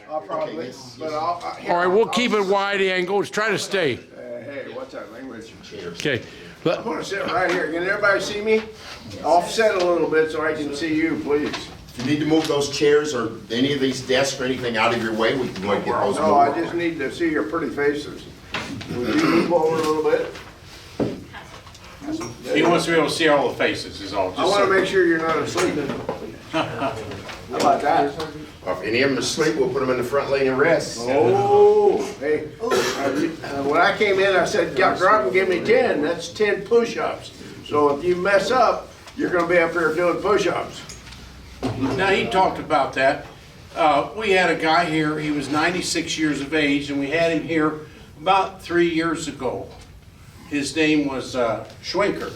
I'll probably, but All right, we'll keep it wide angled. Try to stay. Hey, what's that language? Okay. I'm gonna sit right here. Can everybody see me? Offset a little bit so I can see you, please. If you need to move those chairs or any of these desks or anything out of your way, we can go and get those moved. No, I just need to see your pretty faces. Would you move over a little bit? He wants to be able to see all the faces, is all. I wanna make sure you're not asleep. How about that? If any of them are asleep, we'll put them in the front lane and rest. Oh, hey, when I came in, I said, go up and give me 10. That's 10 push-ups. So if you mess up, you're gonna be up here doing push-ups. Now, he talked about that. We had a guy here, he was 96 years of age, and we had him here about 3 years ago. His name was Schwenker,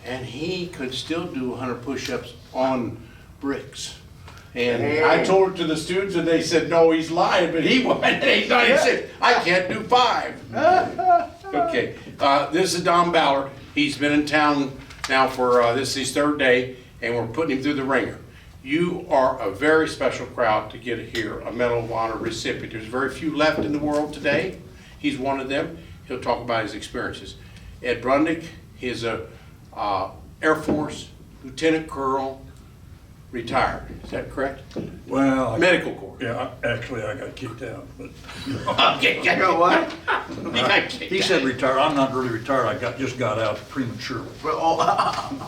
and he could still do 100 push-ups on bricks. And I told it to the students, and they said, no, he's lying, but he won at age 96. I can't do 5. Okay, this is Don Ballard. He's been in town now for, this is his 3rd day, and we're putting him through the ringer. You are a very special crowd to get here, a Medal of Honor recipient. There's very few left in the world today. He's one of them. He'll talk about his experiences. Ed Brundick, he's a Air Force Lieutenant Colonel, retired. Is that correct? Well, Medical Corps. yeah, actually, I got kicked out, but Okay, You know what? he said retired. I'm not really retired. I just got out prematurely.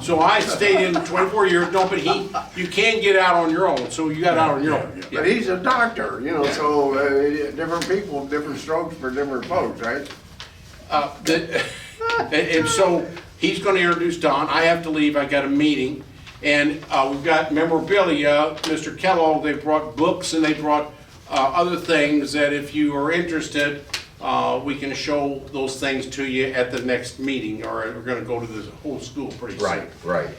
So I stayed in 24 years. No, but you can get out on your own. So you got out on your own. Yeah. But he's a doctor, you know, so different people, different strokes for different folks, right? And so he's going to introduce Don. I have to leave. I got a meeting. And we've got memorabilia. Mr. Kellogg, they brought books and they brought other things that if you are interested, we can show those things to you at the next meeting, or we're going to go to the whole school pretty soon. Right, right.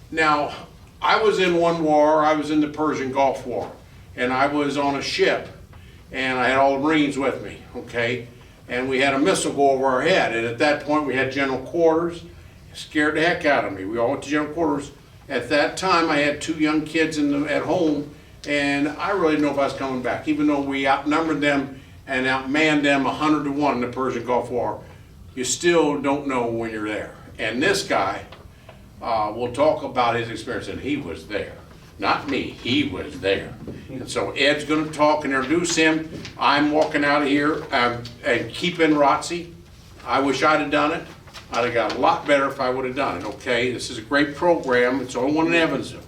Now, I was in one war. I was in the Persian Gulf War. And I was on a ship. And I had all the Marines with me, okay? And we had a missile go over our head. And at that point, we had general quarters. It scared the heck out of me. We all went to general quarters. At that time, I had 2 young kids at home, and I really didn't know if I was coming back. Even though we outnumbered them and outmanned them 100 to 1 in the Persian Gulf War, you still don't know when you're there. And this guy will talk about his experience, and he was there. Not me, he was there. And so Ed's gonna talk and introduce him. I'm walking out of here and keeping ROTC. I wish I'd have done it. I'd have got a lot better if I would have done it, okay? This is a great program. It's the only one in Evansville.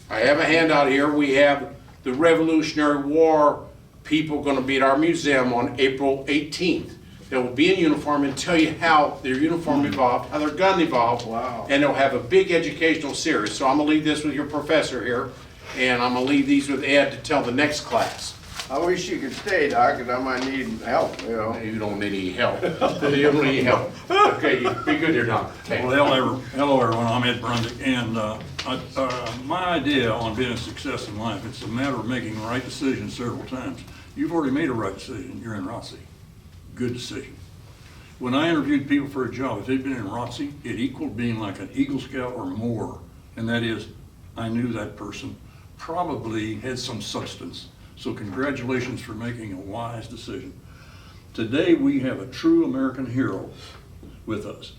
I have a handout here. We have the Revolutionary War people going to be at our museum on April 18th. They will be in uniform and tell you how their uniform evolved, how their gun evolved. Wow. And they'll have a big educational series. So I'm going to leave this with your professor here, and I'm going to leave these with Ed to tell the next class. I wish you could stay, Doc, because I might need help, you know. You don't need any help. You don't need help. Okay, you be good here, Don. Okay. Well, hello everyone. I'm Ed Brundick, and my idea on being a success in life, it's a matter of making the right decision several times. You've already made a right decision. You're in ROTC. Good decision. When I interviewed people for a job, if they'd been in ROTC, it equaled being like an Eagle Scout or more, and that is, I knew that person probably had some substance. So congratulations for making a wise decision. Today we have a true American hero with us.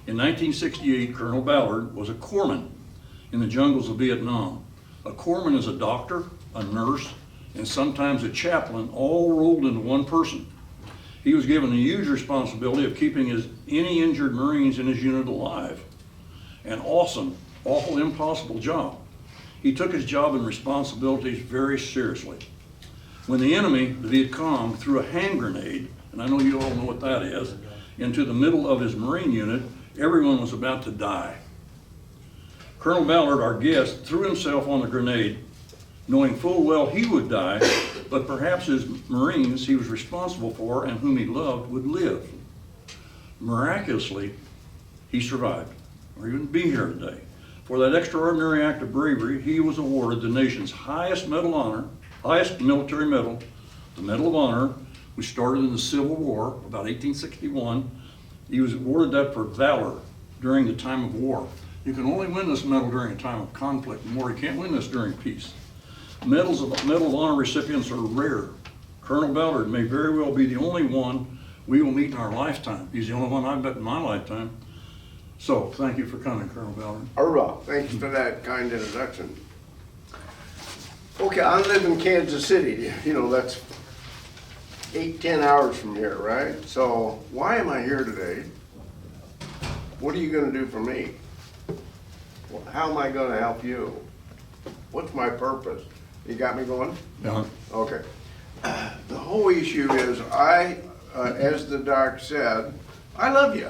In 1968, Colonel Ballard was a corpsman in the jungles of Vietnam. A corpsman is a doctor, a nurse, and sometimes a chaplain, all rolled into one person. He was given the huge responsibility of keeping any injured Marines in his unit alive. An awesome, awful, impossible job. He took his job and responsibilities very seriously. When the enemy, the Viet Cong, threw a hand grenade, and I know you all know what that is, into the middle of his Marine unit, everyone was about to die. Colonel Ballard, our guest, threw himself on the grenade, knowing full well he would die, but perhaps his Marines he was responsible for and whom he loved would live. Miraculously, he survived, or he wouldn't be here today. For that extraordinary act of bravery, he was awarded the nation's highest military medal, the Medal of Honor, which started in the Civil War, about 1861. He was awarded that for valor during the time of war. You can only win this medal during a time of conflict and war. You can't win this during peace. Medal of Honor recipients are rare. Colonel Ballard may very well be the only one we will meet in our lifetime. He's the only one I've met in my lifetime. So, thank you for coming, Colonel Ballard. Hoorah, thanks for that kind introduction. Okay, I live in Kansas City, you know, that's 8-10 hours from here, right? So why am I here today? What are you gonna do for me? How am I gonna help you? What's my purpose? You got me going? Yeah. Okay. The whole issue is as the doc said, I love you.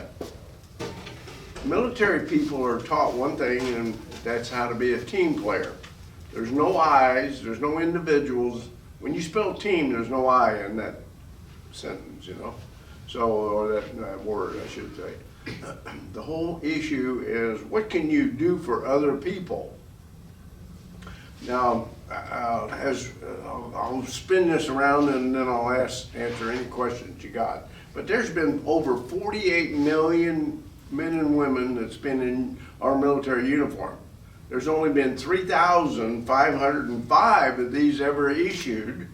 Military people are taught one thing, and that's how to be a team player. There's no I's, there's no individuals. When you spell team, there's no I in that sentence, you know? So, or that word, I should say. The whole issue is, what can you do for other people? Now, I'll spin this around and then I'll answer any questions you got. But there's been over 48 million men and women that's been in our military uniform. There's only been 3,505 of these ever issued,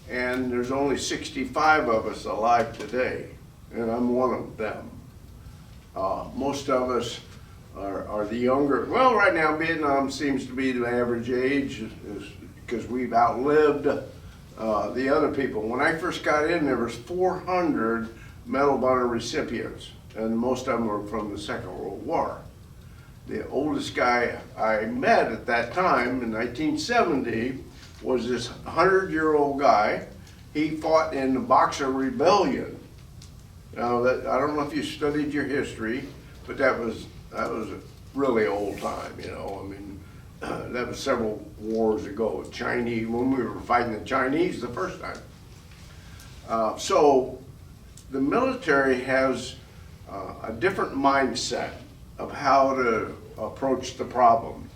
and there's only 65 of us alive today, and I'm one of them. Most of us are the younger. Well, right now Vietnam seems to be the average age, because we've outlived the other people. When I first got in, there was 400 Medal of Honor recipients, and most of them were from the Second World War. The oldest guy I met at that time in 1970 was this 100-year-old guy. He fought in the Boxer Rebellion. Now, I don't know if you studied your history, but that was a really old time, you know. I mean, that was several wars ago. Chinese, when we were fighting the Chinese the first time. So the military has a different mindset of how to approach the problem.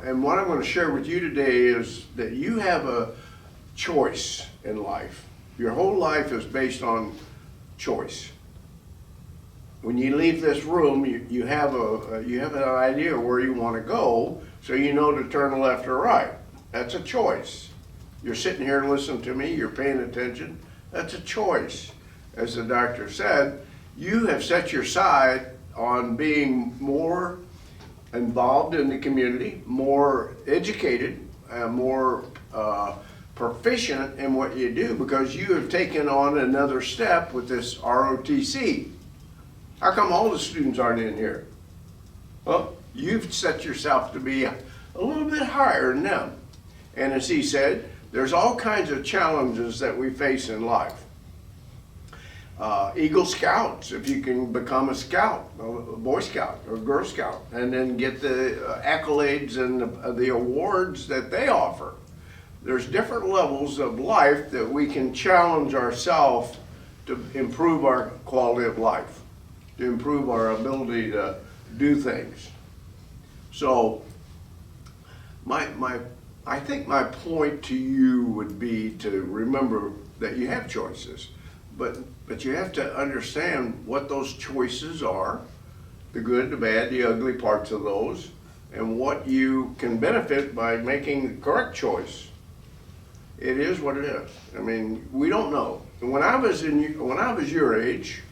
And what I'm going to share with you today is that you have a choice in life. Your whole life is based on choice. When you leave this room, you have an idea where you want to go, so you know to turn left or right. That's a choice. You're sitting here listening to me, you're paying attention. That's a choice. As the doctor said, you have set your sight on being more involved in the community, more educated, more proficient in what you do, because you have taken on another step with this ROTC. How come all the students aren't in here? Well, you've set yourself to be a little bit higher than them. And as he said, there's all kinds of challenges that we face in life. Eagle Scouts, if you can become a scout, a Boy Scout or Girl Scout, and then get the accolades and the awards that they offer. There's different levels of life that we can challenge ourselves to improve our quality of life, to improve our ability to do things. So I think my point to you would be to remember that you have choices, but you have to understand what those choices are, the good, the bad, the ugly parts of those, and what you can benefit by making the correct choice. It is what it is. I mean, we don't know. When I was your age,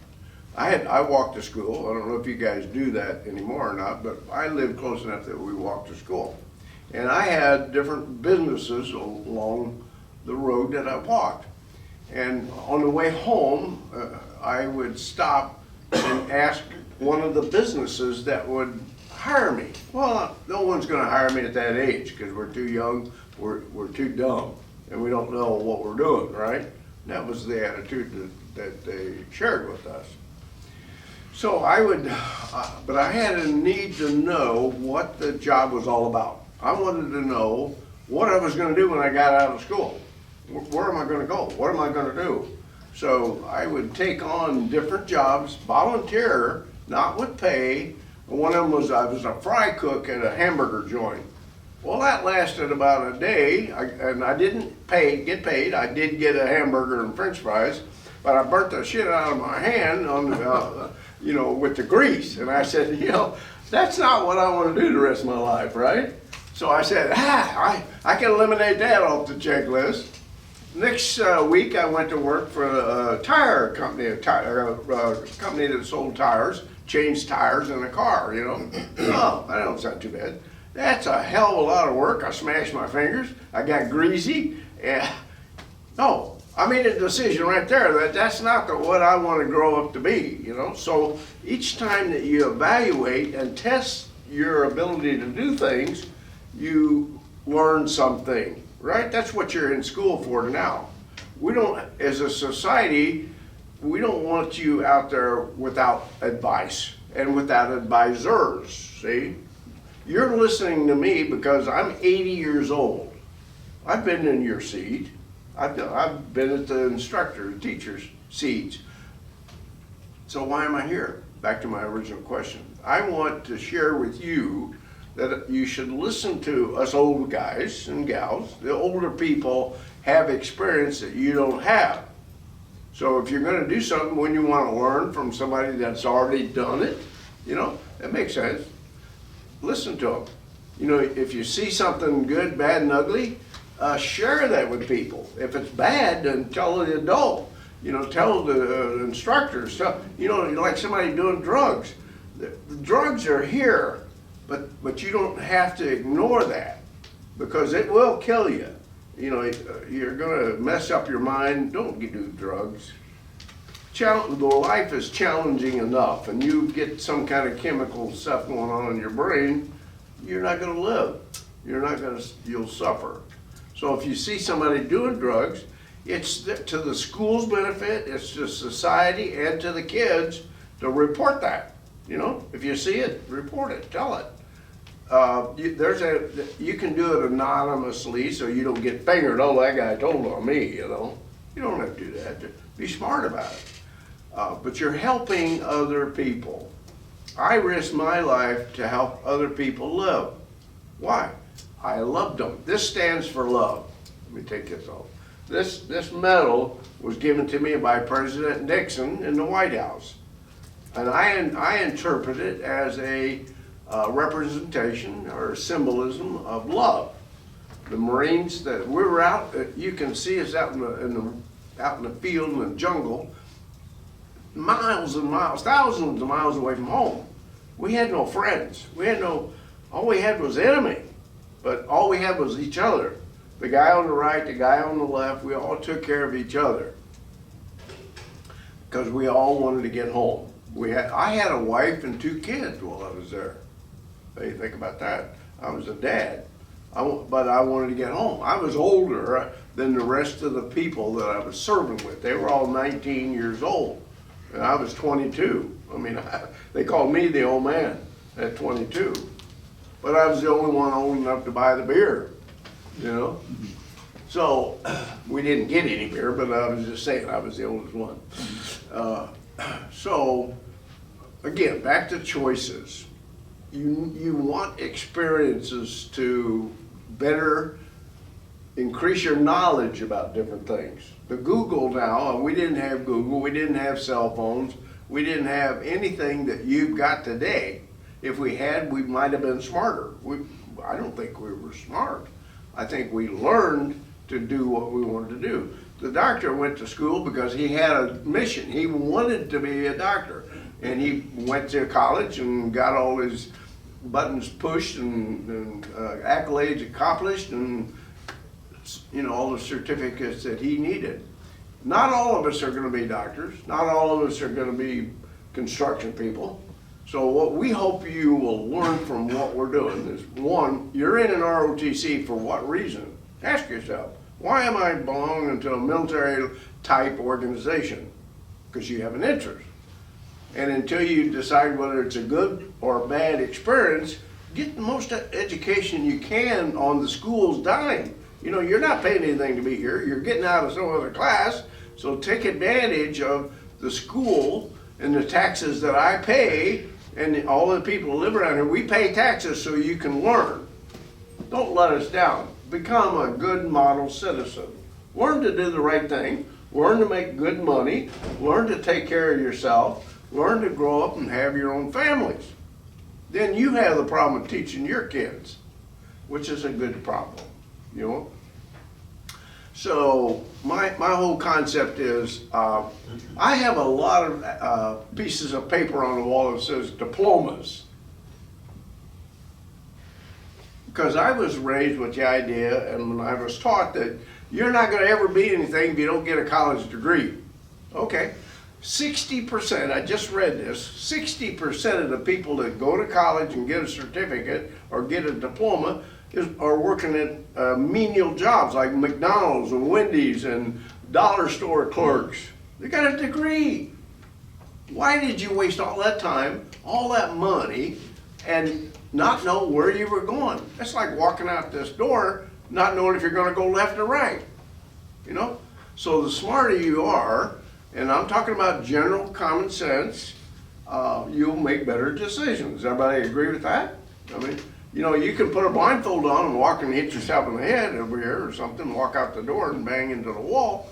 I walked to school. I don't know if you guys do that anymore or not, but I lived close enough that we walked to school. And I had different businesses along the road that I walked. And on the way home, I would stop and ask one of the businesses that would hire me. Well, no one's gonna hire me at that age because we're too young, we're too dumb, and we don't know what we're doing, right? That was the attitude that they shared with us. So but I had a need to know what the job was all about. I wanted to know what I was gonna do when I got out of school. Where am I gonna go? What am I gonna do? So I would take on different jobs, volunteer, not with pay. One of them was I was a fry cook at a hamburger joint. Well, that lasted about a day, and I didn't get paid. I did get a hamburger and french fries, but I burnt the shit out of my hand on with the grease. And I said, that's not what I want to do the rest of my life, right? So I said, I can eliminate that off the checklist. Next week, I went to work for a tire company, a company that sold tires, changed tires in a car, you know. Oh, that don't sound too bad. That's a hell of a lot of work. I smashed my fingers. I got greasy. No, I made a decision right there that's not what I want to grow up to be, you know. So each time that you evaluate and test your ability to do things, you learn something, right? That's what you're in school for now. We don't, as a society, we don't want you out there without advice and without advisors, see? You're listening to me because I'm 80 years old. I've been in your seat. I've been at the instructor, teacher's seats. So why am I here? Back to my original question. I want to share with you that you should listen to us old guys and gals. The older people have experience that you don't have. So if you're gonna do something when you wanna learn from somebody that's already done it, you know, that makes sense. Listen to them. You know, if you see something good, bad, and ugly, share that with people. If it's bad, then tell the adult. You know, tell the instructors. You know, like somebody doing drugs. The drugs are here, but you don't have to ignore that because it will kill you. You know, you're gonna mess up your mind. Don't do drugs. The life is challenging enough, and you get some kind of chemical stuff going on in your brain, you're not gonna live. You'll suffer. So if you see somebody doing drugs, it's to the school's benefit, it's to society and to the kids to report that. You know, if you see it, report it, tell it. You can do it anonymously so you don't get fingered. Oh, that guy told on me, you know. You don't have to do that. Be smart about it. But you're helping other people. I risked my life to help other people live. Why? I loved them. This stands for love. Let me take this off. This medal was given to me by President Nixon in the White House. And I interpret it as a representation or symbolism of love. The Marines that we were out, you can see us out in the field in the jungle, miles and miles, thousands of miles away from home. We had no friends. All we had was enemy, but all we had was each other. The guy on the right, the guy on the left, we all took care of each other because we all wanted to get home. I had a wife and 2 kids while I was there. Hey, think about that. I was a dad, but I wanted to get home. I was older than the rest of the people that I was serving with. They were all 19 years old, and I was 22. I mean, they called me the old man at 22, but I was the only one old enough to buy the beer, you know? So we didn't get any beer, but I was just saying I was the oldest one. So again, back to choices. You want experiences to better increase your knowledge about different things. The Google now, we didn't have Google, we didn't have cell phones, we didn't have anything that you've got today. If we had, we might have been smarter. I don't think we were smart. I think we learned to do what we wanted to do. The doctor went to school because he had a mission. He wanted to be a doctor. And he went to college and got all his buttons pushed and accolades accomplished and, you know, all the certificates that he needed. Not all of us are going to be doctors. Not all of us are going to be construction people. So what we hope you will learn from what we're doing is, one, you're in an ROTC for what reason? Ask yourself, why am I belonging to a military type organization? Because you have an interest. And until you decide whether it's a good or a bad experience, get the most education you can on the school's dime. You know, you're not paying anything to be here. You're getting out of some other class. So take advantage of the school and the taxes that I pay and all the people who live around here. We pay taxes so you can learn. Don't let us down. Become a good model citizen. Learn to do the right thing. Learn to make good money. Learn to take care of yourself. Learn to grow up and have your own families. Then you have the problem of teaching your kids, which is a good problem, you know. So my whole concept is, I have a lot of pieces of paper on the wall that says diplomas. Because I was raised with the idea, and when I was taught that you're not gonna ever be anything if you don't get a college degree. Okay, 60%, I just read this, 60% of the people that go to college and get a certificate or get a diploma are working at menial jobs like McDonald's and Wendy's and dollar store clerks. They got a degree. Why did you waste all that time, all that money, and not know where you were going? That's like walking out this door, not knowing if you're gonna go left or right, you know? So the smarter you are, and I'm talking about general common sense, you'll make better decisions. Everybody agree with that? I mean, you know, you can put a blindfold on and walk and hit yourself in the head over here or something, walk out the door and bang into the wall.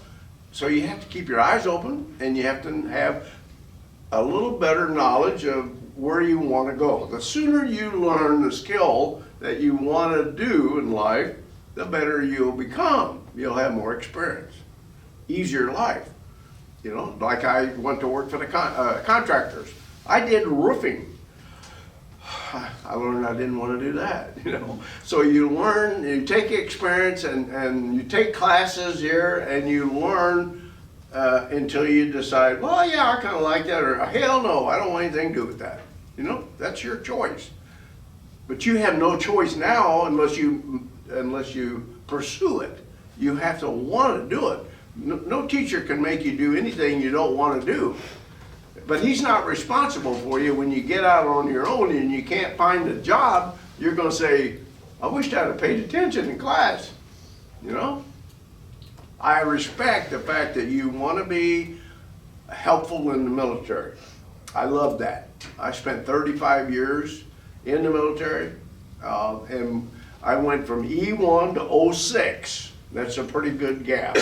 So you have to keep your eyes open, and you have to have a little better knowledge of where you want to go. The sooner you learn the skill that you want to do in life, the better you'll become. You'll have more experience, easier life. You know, like I went to work for the contractors. I did roofing. I learned I didn't want to do that, you know. So you learn, you take experience, and you take classes here, and you learn until you decide, well, yeah, I kind of like that, or hell no, I don't want anything to do with that. You know, that's your choice. But you have no choice now unless you pursue it. You have to want to do it. No teacher can make you do anything you don't want to do. But he's not responsible for you when you get out on your own and you can't find a job. You're going to say, I wish I'd have paid attention in class, you know? I respect the fact that you want to be helpful in the military. I love that. I spent 35 years in the military, and I went from E1 to 06. That's a pretty good gap.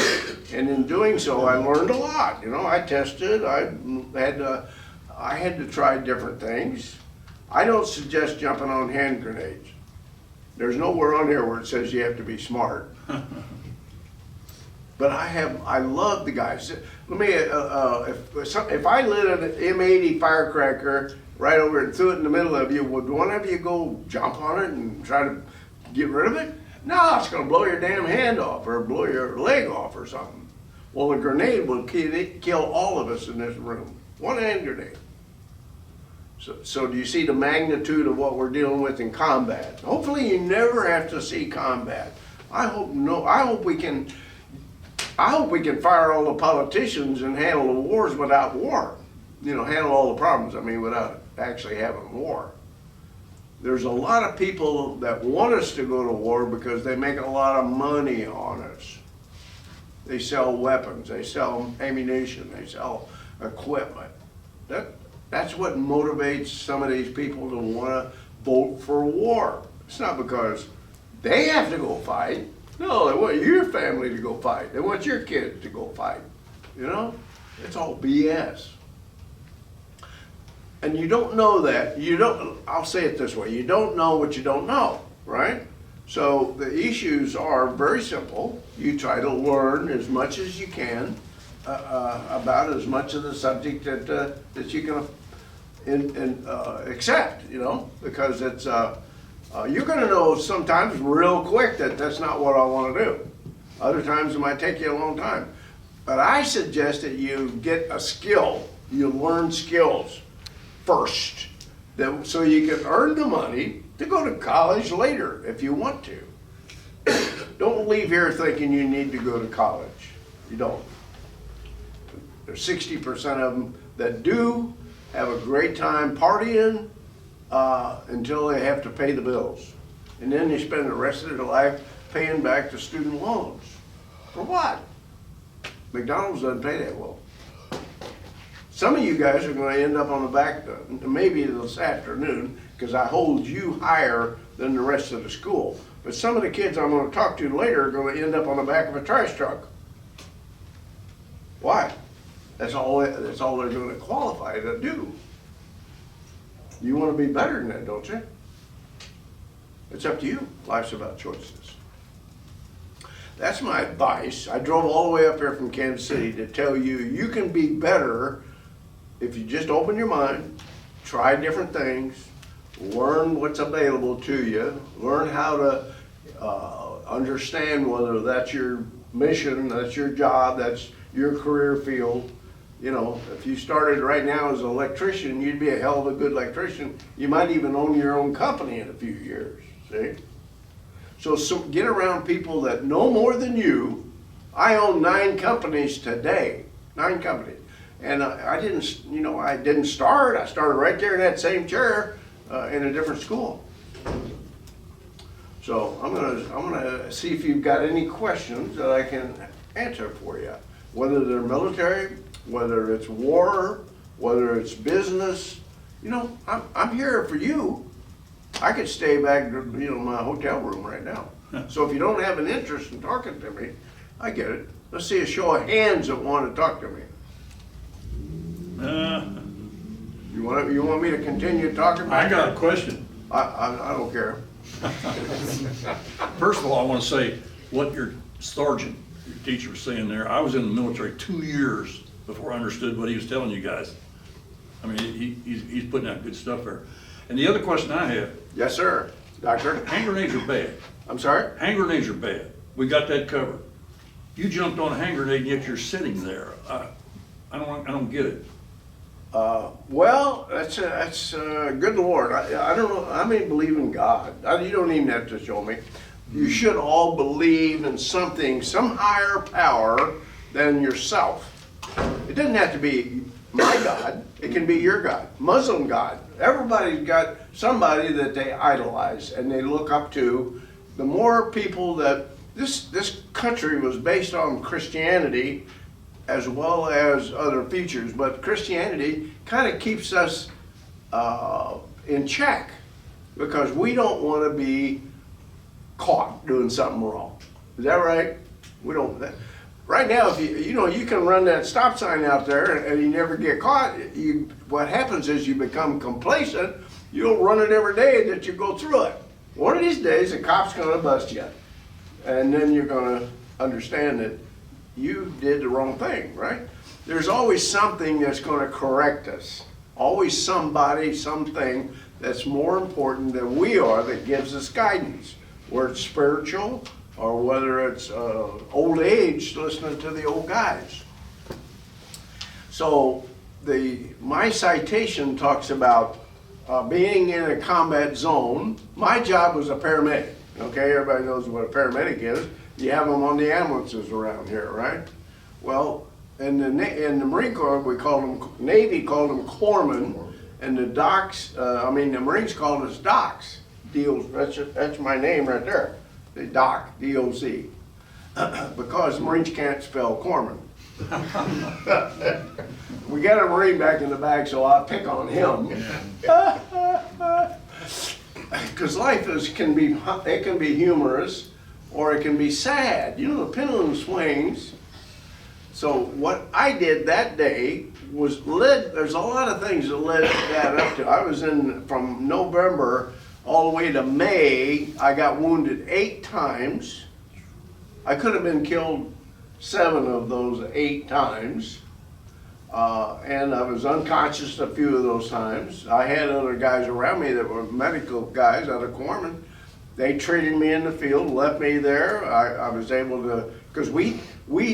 And in doing so, I learned a lot. You know, I tested, I had to try different things. I don't suggest jumping on hand grenades. There's nowhere on here where it says you have to be smart. But I love the guys. Let me, if I lit an M80 firecracker right over and threw it in the middle of you, would one of you go jump on it and try to get rid of it? No, it's gonna blow your damn hand off or blow your leg off or something. Well, a grenade will kill all of us in this room. One hand grenade. So do you see the magnitude of what we're dealing with in combat? Hopefully you never have to see combat. I hope we can fire all the politicians and handle the wars without war. You know, handle all the problems, I mean, without actually having war. There's a lot of people that want us to go to war because they make a lot of money on us. They sell weapons, they sell ammunition, they sell equipment. That's what motivates some of these people to want to vote for war. It's not because they have to go fight. No, they want your family to go fight. They want your kids to go fight. You know? It's all BS. And you don't know that. I'll say it this way, you don't know what you don't know, right? So the issues are very simple. You try to learn as much as you can about as much of the subject that you can accept, you know, because it's, you're gonna know sometimes real quick that that's not what I wanna do. Other times it might take you a long time. But I suggest that you get a skill, you learn skills first, so you can earn the money to go to college later if you want to. Don't leave here thinking you need to go to college. You don't. There's 60% of them that do have a great time partying until they have to pay the bills. And then they spend the rest of their life paying back the student loans. For what? McDonald's doesn't pay that well. Some of you guys are going to end up on the back, maybe this afternoon, because I hold you higher than the rest of the school. But some of the kids I'm going to talk to later are going to end up on the back of a trash truck. Why? That's all they're going to qualify to do. You want to be better than that, don't you? It's up to you. Life's about choices. that's my advice. I drove all the way up here from Kansas City to tell you, you can be better if you just open your mind, try different things, learn what's available to you, learn how to understand whether that's your mission, that's your job, that's your career field. You know, if you started right now as an electrician, you'd be a hell of a good electrician. You might even own your own company in a few years, see? So get around people that know more than you. I own 9 companies today, 9 companies. And I didn't start. I started right there in that same chair in a different school. So I'm gonna see if you've got any questions that I can answer for you. Whether they're military, whether it's war, whether it's business, you know, I'm here for you. I could stay back, in my hotel room right now. So if you don't have an interest in talking to me, I get it. Let's see a show of hands that want to talk to me. You want me to continue talking? I got a question. I don't care. First of all, I want to say what your sergeant, your teacher was saying there. I was in the military 2 years before I understood what he was telling you guys. I mean, he's putting out good stuff there. And the other question I have. Yes, sir, doctor. Hand grenades are bad. I'm sorry? Hand grenades are bad. We got that covered. You jumped on a hand grenade and yet you're sitting there. I don't get it. Well, that's good Lord. I don't know. I may believe in God. You don't even have to show me. You should all believe in something, some higher power than yourself. It doesn't have to be my God. It can be your God, Muslim God. Everybody's got somebody that they idolize and they look up to. The more people that this country was based on Christianity as well as other features, but Christianity kind of keeps us in check because we don't want to be caught doing something wrong. Is that right? We don't. Right now, if you can run that stop sign out there and you never get caught. What happens is you become complacent. You'll run it every day that you go through it. One of these days, the cop's going to bust you, and then you're going to understand that you did the wrong thing, right? There's always something that's going to correct us. Always somebody, something that's more important than we are that gives us guidance. Whether it's spiritual or whether it's old age, listening to the old guys. So my citation talks about being in a combat zone. My job was a paramedic. Okay, everybody knows what a paramedic is. You have them on the ambulances around here, right? Well, in the Marine Corps, Navy called them corpsmen, and the Marines called us docs. That's my name right there, the doc, D-O-C, because Marines can't spell corpsman. We got a Marine back in the back, so I'll pick on him. Because life can be humorous, or it can be sad. The pendulum swings. So what I did that day was there's a lot of things that led that up to. I was from November all the way to May. I got wounded 8 times. I could have been killed 7 of those 8 times. And I was unconscious a few of those times. I had other guys around me that were medical guys out of corpsmen. They treated me in the field, left me there. I was able to, because we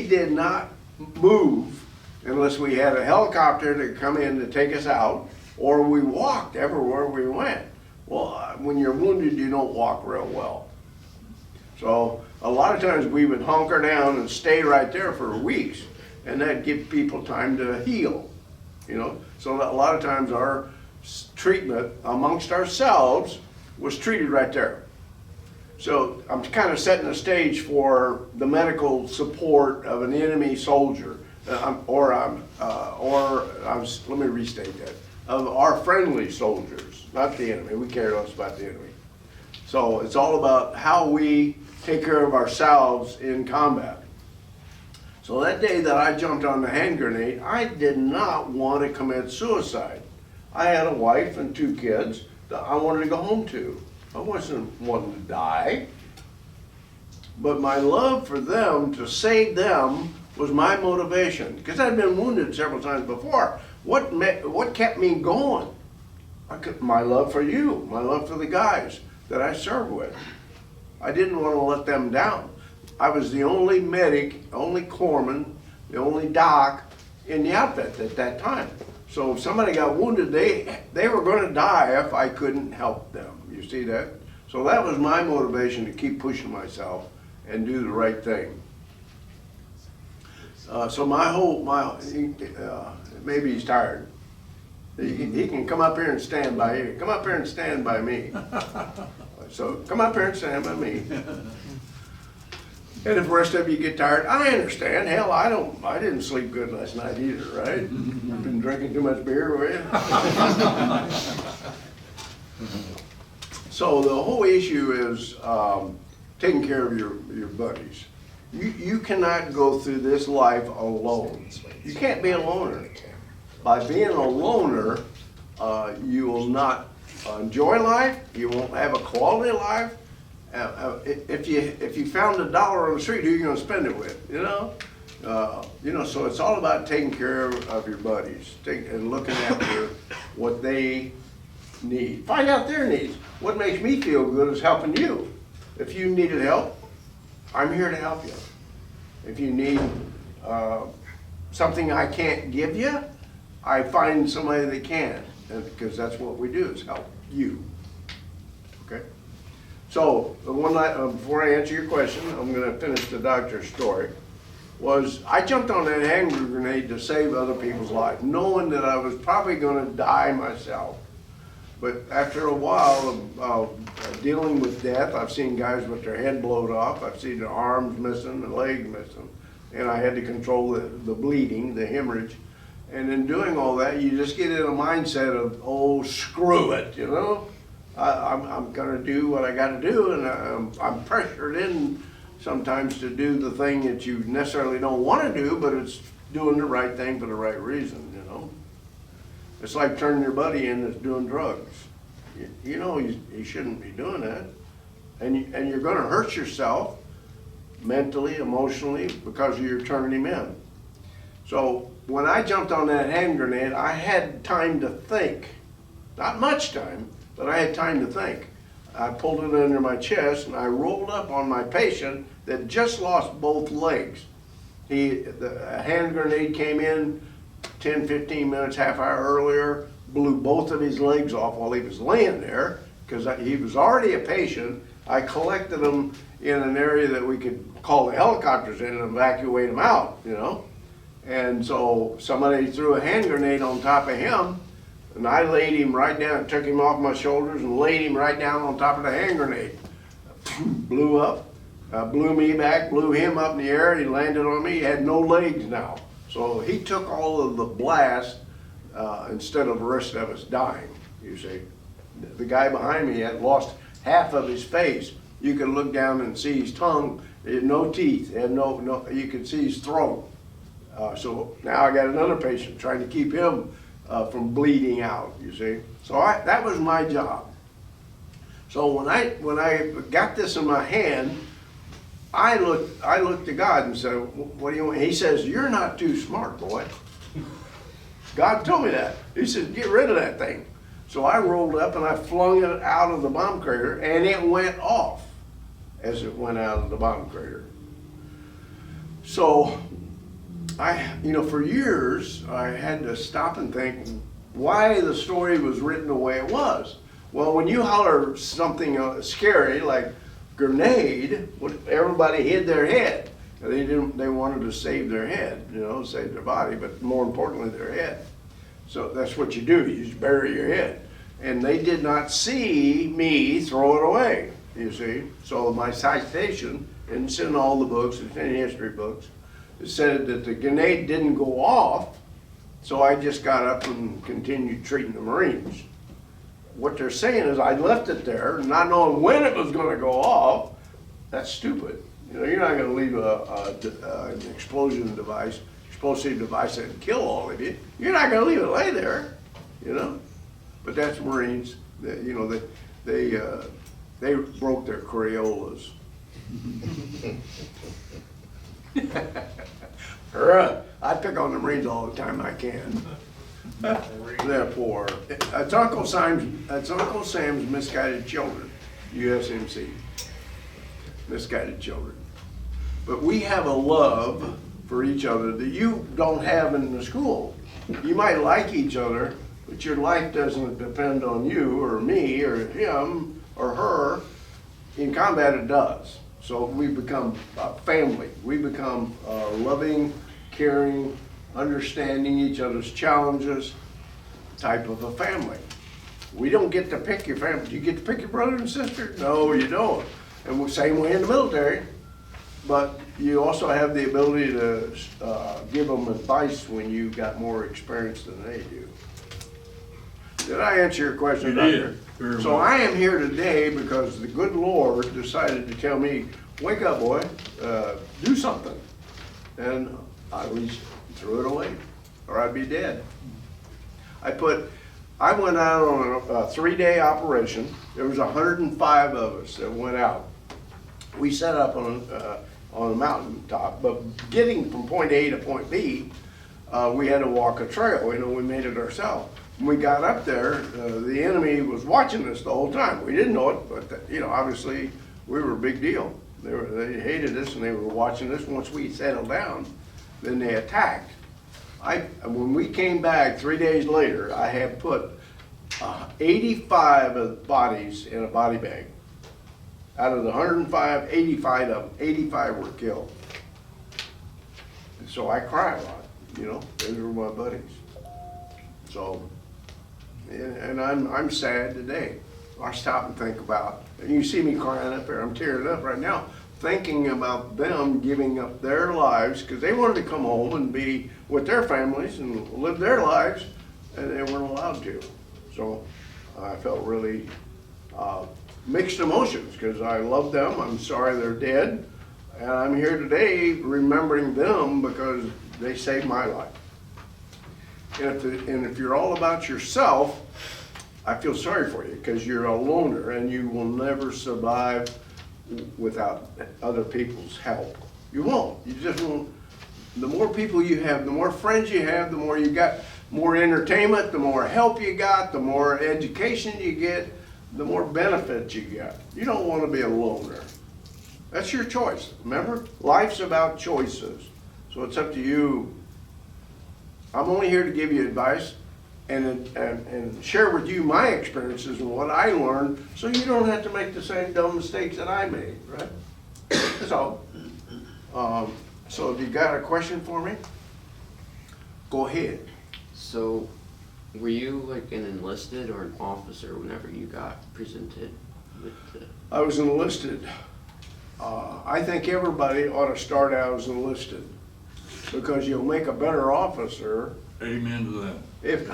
did not move unless we had a helicopter to come in to take us out, or we walked everywhere we went. Well, when you're wounded, you don't walk real well. So a lot of times we would hunker down and stay right there for weeks, and that'd give people time to heal, So a lot of times our treatment amongst ourselves was treated right there. So I'm kind of setting the stage for the medical support of an enemy soldier, let me restate that, of our friendly soldiers, not the enemy. We care less about the enemy. So it's all about how we take care of ourselves in combat. So that day that I jumped on the hand grenade, I did not want to commit suicide. I had a wife and 2 kids that I wanted to go home to. I wasn't wanting to die. But my love for them, to save them, was my motivation. Because I'd been wounded several times before. What kept me going? My love for you, my love for the guys that I served with. I didn't want to let them down. I was the only medic, only corpsman, the only doc in the outfit at that time. So if somebody got wounded, they were going to die if I couldn't help them. You see that? So that was my motivation to keep pushing myself and do the right thing. So maybe he's tired. He can come up here and stand by you. Come up here and stand by me. So come up here and stand by me. And if the rest of you get tired, I understand. Hell, I didn't sleep good last night either, right? You've been drinking too much beer, were you? So the whole issue is taking care of your buddies. You cannot go through this life alone. You can't be a loner. By being a loner, you will not enjoy life. You won't have a quality life. If you found $1 on the street, who are you going to spend it with? So it's all about taking care of your buddies and looking after what they need. Find out their needs. What makes me feel good is helping you. If you needed help, I'm here to help you. If you need something I can't give you, I find somebody that can, because that's what we do, is help you. Okay? So, the one night, before I answer your question, I'm going to finish the doctor's story, was I jumped on that hand grenade to save other people's lives, knowing that I was probably going to die myself. But after a while of dealing with death, I've seen guys with their head blowed off, I've seen their arms missing, their legs missing, and I had to control the bleeding, the hemorrhage. And in doing all that, you just get in a mindset of, oh, screw it, you know? I'm gonna do what I gotta do, and I'm pressured in sometimes to do the thing that you necessarily don't wanna do, but it's doing the right thing for the right reason, you know? It's like turning your buddy in that's doing drugs. You know you shouldn't be doing that. And you're gonna hurt yourself mentally, emotionally, because you're turning him in. So when I jumped on that hand grenade, I had time to think. Not much time, but I had time to think. I pulled it under my chest and I rolled up on my patient that just lost both legs. The hand grenade came in 10, 15 minutes, half hour earlier, blew both of his legs off while he was laying there, because he was already a patient. I collected him in an area that we could call the helicopters in and evacuate him out, you know? And so somebody threw a hand grenade on top of him, and I laid him right down, took him off my shoulders and laid him right down on top of the hand grenade. Blew up, blew me back, blew him up in the air, he landed on me, he had no legs now. So he took all of the blast instead of the rest of us dying, you see. The guy behind me had lost half of his face. You could look down and see his tongue, he had no teeth, he had no, you could see his throat. So now I got another patient trying to keep him from bleeding out, you see. So that was my job. So when I got this in my hand, I looked to God and said, what do you want? He says, you're not too smart, boy. God told me that. He said, get rid of that thing. So I rolled up and I flung it out of the bomb crater, and it went off as it went out of the bomb crater. So for years, I had to stop and think why the story was written the way it was. Well, when you holler something scary like grenade, everybody hid their head. They wanted to save their head, save their body, but more importantly, their head. So that's what you do, you just bury your head. And they did not see me throw it away, you see. So my citation, and it's in all the books, it's in history books, it said that the grenade didn't go off, so I just got up and continued treating the Marines. What they're saying is I left it there, not knowing when it was going to go off. That's stupid. You're not going to leave an explosive device that can kill all of you. You're not going to leave it lay there, But that's Marines. They broke their Coriolas. I pick on the Marines all the time I can. Therefore, it's Uncle Sam's Misguided Children, USMC. Misguided children. But we have a love for each other that you don't have in the school. You might like each other, but your life doesn't depend on you or me or him or her. In combat, it does. So we become a family. We become loving, caring, understanding each other's challenges type of a family. We don't get to pick your family. Do you get to pick your brother and sister? No, you don't. And the same way in the military. But you also have the ability to give them advice when you've got more experience than they do. Did I answer your question, You Doctor? did, very So well. I am here today because the good Lord decided to tell me, wake up, boy, do something. And I threw it away, or I'd be dead. I went out on a 3-day operation. There was 105 of us that went out. We set up on a mountaintop, but getting from point A to point B, we had to walk a trail. We made it ourselves. When we got up there, the enemy was watching us the whole time. We didn't know it, but obviously we were a big deal. They hated us and they were watching us. Once we settled down, then they attacked. When we came back 3 days later, I had put 85 of the bodies in a body bag. Out of the 105, 85 of them, 85 were killed. And so I cry a lot, those were my buddies. So, and I'm sad today. I stop and think about, and you see me crying up there, I'm tearing up right now, thinking about them giving up their lives because they wanted to come home and be with their families and live their lives, and they weren't allowed to. So I felt really mixed emotions because I love them. I'm sorry they're dead. And I'm here today remembering them because they saved my life. And if you're all about yourself, I feel sorry for you because you're a loner and you will never survive without other people's help. You won't. You just won't. The more people you have, the more friends you have, the more you got, more entertainment, the more help you got, the more education you get, the more benefits you get. You don't want to be a loner. That's your choice. Remember, life's about choices. So it's up to you. I'm only here to give you advice and share with you my experiences and what I learned so you don't have to make the same dumb mistakes that I made, right? That's all. So if you got a question for me, go ahead. So, were you like an enlisted or an officer whenever you got presented with the... I was enlisted. I think everybody ought to start out as enlisted because you'll make a better officer. Amen to that. If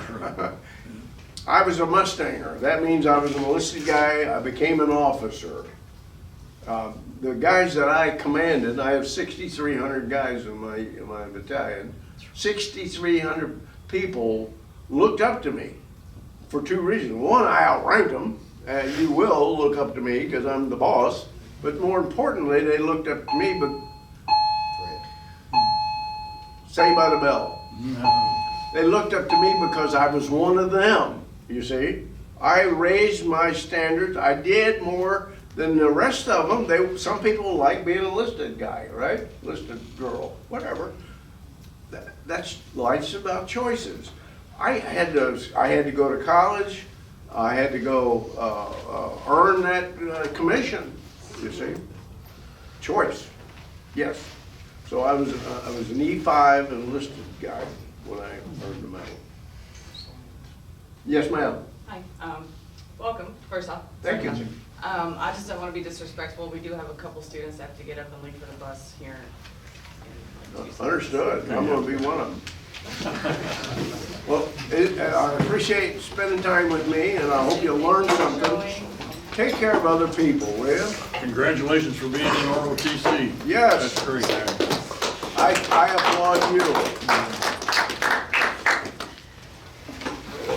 I was a Mustanger, that means I was an enlisted guy. I became an officer. The guys that I commanded, I have 6,300 guys in my battalion. 6,300 people looked up to me for 2 reasons. One, I outranked them. You will look up to me because I'm the boss. But more importantly, they looked up to me. But Saved by the Bell. They looked up to me because I was one of them. You see, I raised my standards. I did more than the rest of them. Some people like being a enlisted guy, right? Enlisted girl, whatever. That's life's about choices. I had to go to college. I had to go earn that commission. You see, choice. Yes. So I was an E5 enlisted guy when I earned the medal. Yes, ma'am. Hi, welcome, first off. Thank you. I just don't want to be disrespectful. We do have a couple students that have to get up and leave for the bus here. Understood. I'm going to be one of them. Well, I appreciate spending time with me, and I hope you learned something. Take care of other people, will you? Congratulations for being in ROTC. Yes. That's great. I applaud you.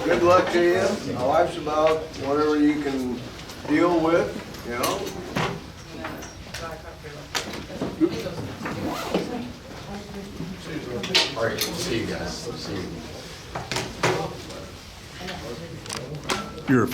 Good luck to you. Life's about whatever you can deal with, All right, see you guys. See you. You're a